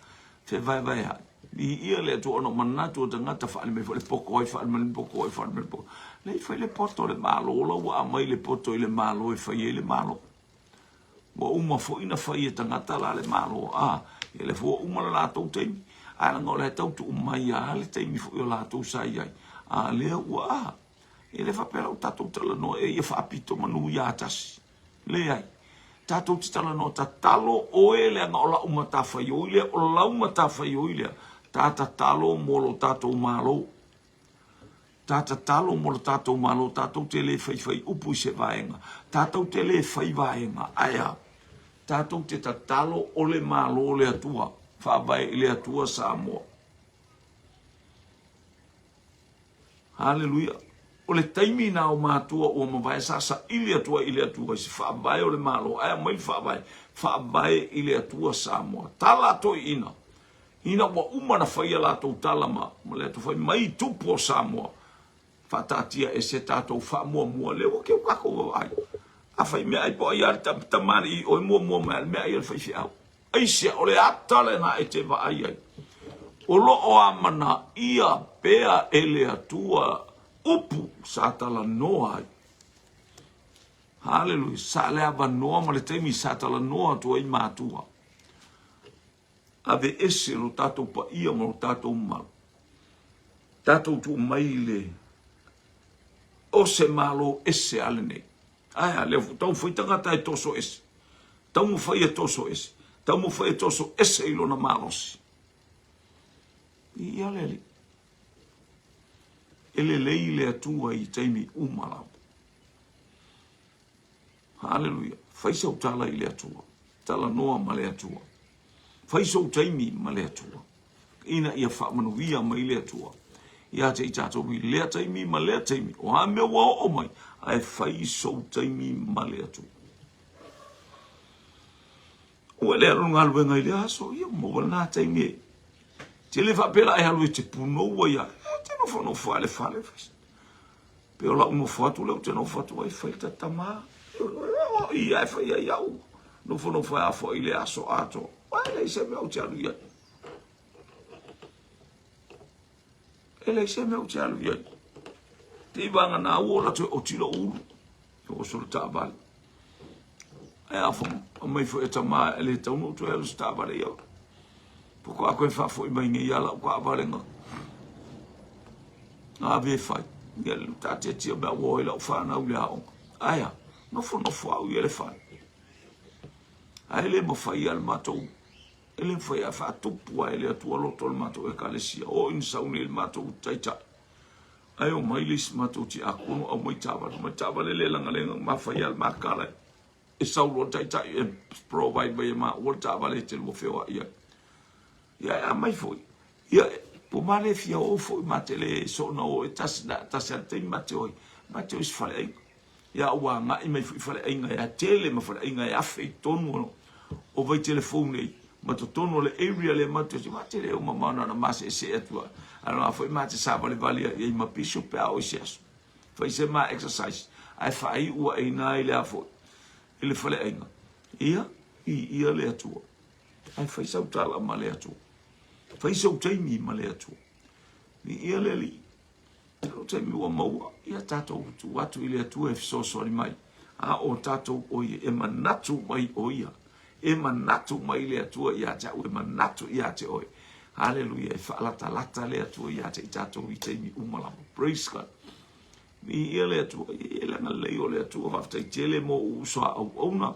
Fe vai ha. I ia le atua ono manatu o tangata fa ale me fa le poko ai fa ale me le poko ai fa ale me le poko. Le fa le poto le malo. Ola wa mai le poto i le malo e fa i le malo. Wa uma fo ina fa i tangata la le malo. E le fo uma la tau teimi. Ala ngole tau tu mai ale teimi fo yo la tau sai ai. Le wa. E le fa pela o tatu tala no e ia fa apito manu ia tasi. Le ai. Tatu tala no tatalo o ele nga ola uma ta fa yo ile o la uma ta fa yo ile. Tata talo molo tatu malo. Tata talo molo tatu malo tatu tele fai upu se vaenga. Tatu tele fai vaenga. Aya. Tatu te tatalo o le malo le atua. Fa vai le atua Samoa. Hallelujah. O le taimi na o mātua o mawai sasa ili atua si fa vai o le malo. Aya mai fa vai ili atua Samoa. Tala to ina. Ina wa umana fai la to tala ma. Mo le to fai mai tupo Samoa. Fa tatia e se tato fa mua le o ke kako ai. A fai me ai po ai tamari o mua me ai fai fi au. Ai se o le atale na e te va ai. O lo o amana ia pea ele atua upu sa tala noa ai. Hallelujah. Sa le ava noa ma le teimi sa tala noa tua i mātua. Ave ese lo tatou pa ia ma lo tatou mal. Tatou tu maile. O se malo ese ale nei. Ai, le tau foi tangata e toso ese. Tau mu fai e toso ese. Tau mu fai e toso ese ilo na malosi. I ale li. ele lei le atua I taimi umalau. Hallelujah. Faisa utala I le atua. Tala noa ma le atua. Faisa utaimi ma le atua. Ina ia whaamanuia ma I le atua. Ia te I tātou I lea taimi ma lea taimi. O ha mea wao o mai. Ai faisa utaimi ma le atua. O ele aro ngā luenga I le aso. Ia mo wala nā taimi e. Te le whapela ai halu e te puno ua ia. Te no whanau whaale whaale. Pe o la uno whatu leo te no whatu ai whaita tamaa. Ia e whaia iau. No whanau whaia a I le aso ato. Ai lei se mea o te alu ia. Ele se me o te alu ia. Te ibanga nā uola te o tila ulu. O soro tā vale. Ai awha o mai fo e tamaa ele taunu tu elu tā vale iau. Poko a koe whafo I mai nge iala o kwa avarenga. Ngā ve whai. Ia le tā te tia mea woila o whanau le hao. Aia, nofo au I ele whai. Ai le ma whai al matou. Ele whai a whatupu a ele atua loto al matou e kalesia. O in sauni il matou taita. Ai o mailis matou ti akono au mai tāwara. Mai tāwara le langa lenga ma whai al makala. E saulo taita e provide mai e ma o tāwara e te luo whewa ia. Ia a mai foi. Ia po male fia o foi matele so no e tas te mate oi. Mate is fale. Ia wa nga I mai fale inga ia tele ma fale inga ia fe tonu o vai telefone ma to tonu le area le mate si matele o mama na mase se atua. Ala foi mate sa vale vale ia ma piso pe o ses. Foi se ma exercise. Ai fai o e na ile afo. Ele fale inga. Ia le atua. Ai fai sa utala ma le atua. Faisa o taimi ma le atua. Ni ia le li. O taimi ua maua. Ia tātou tu atu I le atua e fisosori mai. A o tātou o ia. E manatu mai o ia. E manatu mai le atua ia te au. E manatu ia te oi. Hallelujah. E whaalata le atua ia te I tātou I taimi umalamu. Praise God. Ni ia le atua. Ia langa leo le atua. Whaftai tele mo usua au auna.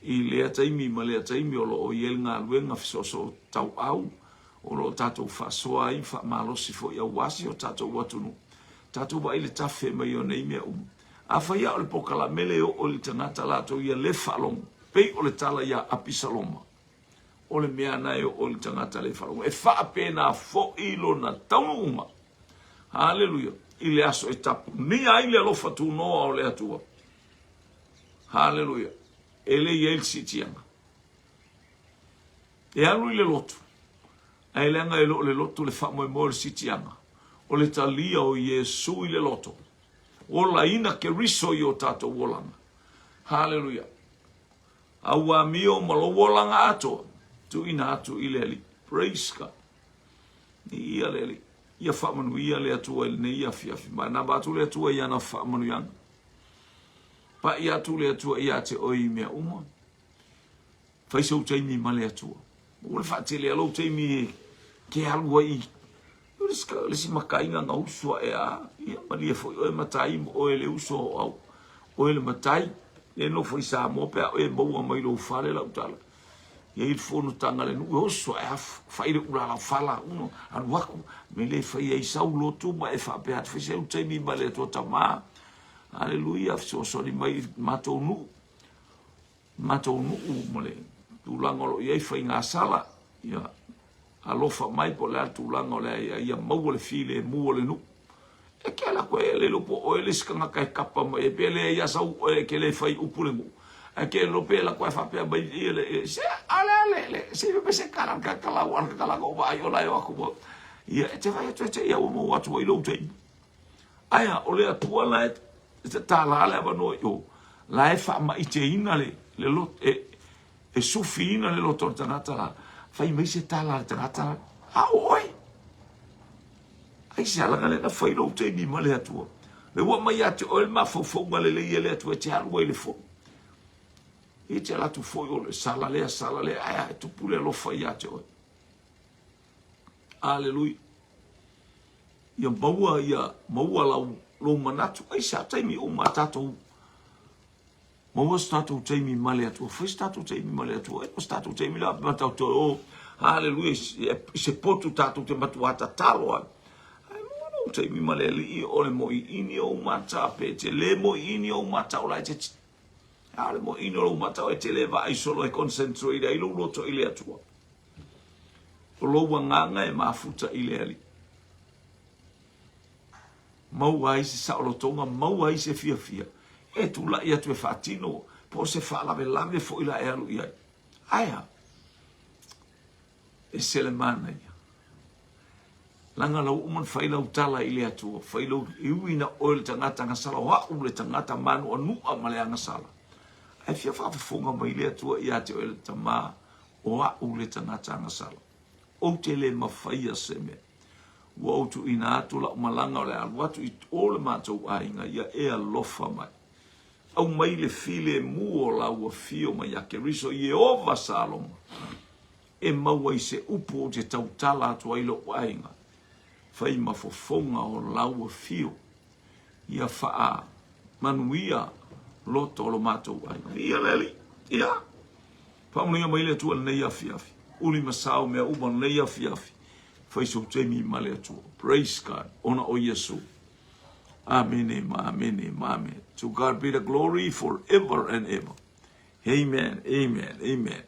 I le taimi ma le taimi o lo o iel ngā luenga fisoso tau au. O lo tātou whasoa I wha malosi fo ia wasi o tātou watunu. Tātou wa ile tawhe mai o nei mea A whaia o le pokala mele o le tangata lātou ia le whalong. Pei o le tala ia apisaloma. O le mea nai o le tangata le whalong. E wha pēnā fo ilo na taunu uma. Hallelujah. I le aso e tapu. Ni ai le alofa tu noa o le atua. Hallelujah. E le iel sitianga. E anu I le lotu. Ai lenga e le loto le whamoe mo le sitianga. O le talia o Yesu I le loto. O la ina ke riso I o tato wolanga. Hallelujah. Aua mio malo wolanga ato. Tu ina atu I le li. Praise God. Ni ia le li. Ia whamanu ia le atua I ne ia fiafi. Ma na batu le atua ia na whamanu yanga. Pa ia atu le atua ia te oi mea uma. Faisa u teimi ma le atua. O le whaatele alo teimi ke alua I. Le si makainga ngā usua e a. Ia malia foi o e matai o e le usua au. O e le matai. E no foi sa mo pe o e maua mai lo fale la utala. Ia I fono tanga le nui usua e afu. Whaire ura la fala uno. Anu waku. Me le whai e sau lotu ma e whape at. Whaise u teimi ma le atua tamaa. Hallelujah. So sorry mai matou nu. Matou nu mo le. Tulangolo ia I whai ngā sala. Ia. Alofa mai po le tulanga le ia mau le file mu le nu. E ke la koe le lopo o le skanga kai kapa mai e pele ia sau e ke le fai upule mu. E ke lope la koe fa pe mai le se ale se me se kala kala wan kala go ba yo la yo aku. Ia te vai te ia o mo atu I lo te. Aya o le atua la te tala le va no yo. La e fa mai te ina le lot e sufina le lot tangata la. Fai mai se tala tangata. A oi. Ai se ala ngale na fai lo te ni male atua. Le wa mai ate o ma fo ngale le ele atua te alu ele fo. E te ala tu fo o le sala le ai tu pule lo fai ate o. Hallelujah. Ia maua lo manatu ai sa taimi o matato. Maua stato taimi male atua. Fai stato taimi male atua. E stato taimi la matato o. Hallelujah. Se potu tato te matuata talo. te mi male li o le mo ini o mata pe te le mo ini o mata o la te ale mo ini o mata o te le va i solo e concentrate ai lo loto ile atua o lo wanga e mafuta ile ali mau ai se sa lo tonga mau ai se fia e tu la ia tu fatino po se fa la lave fo ila e alu ia aya e se le mana ia langa lau uman whaila utala ile atua, whaila iuina o le tangata ngasala, wa u le tangata manu anua ma le angasala. Ai fia whawhifunga ma ile atua i ate o le tama, o wa u le tangata ngasala. O te le mawhaia se me, wa o tu ina atu la umalanga o le aluatu i o le mātou ainga, ia e alofa mai. Au mai le file mu o la ua fio mai ake riso, i e ova salonga. E maua i se upo o te tautala atu ailo ainga. Fai mafofonga o laua fio ia faa manuia loto o lo mātou ai. Ia leli, ia. Paunia maile tua nei afiafi. Uli masao mea uma nei afiafi. Fai so temi male atua. Praise God. Ona o Yesu. Amen, amen, amen. To God be the glory forever and ever. Amen, amen, amen.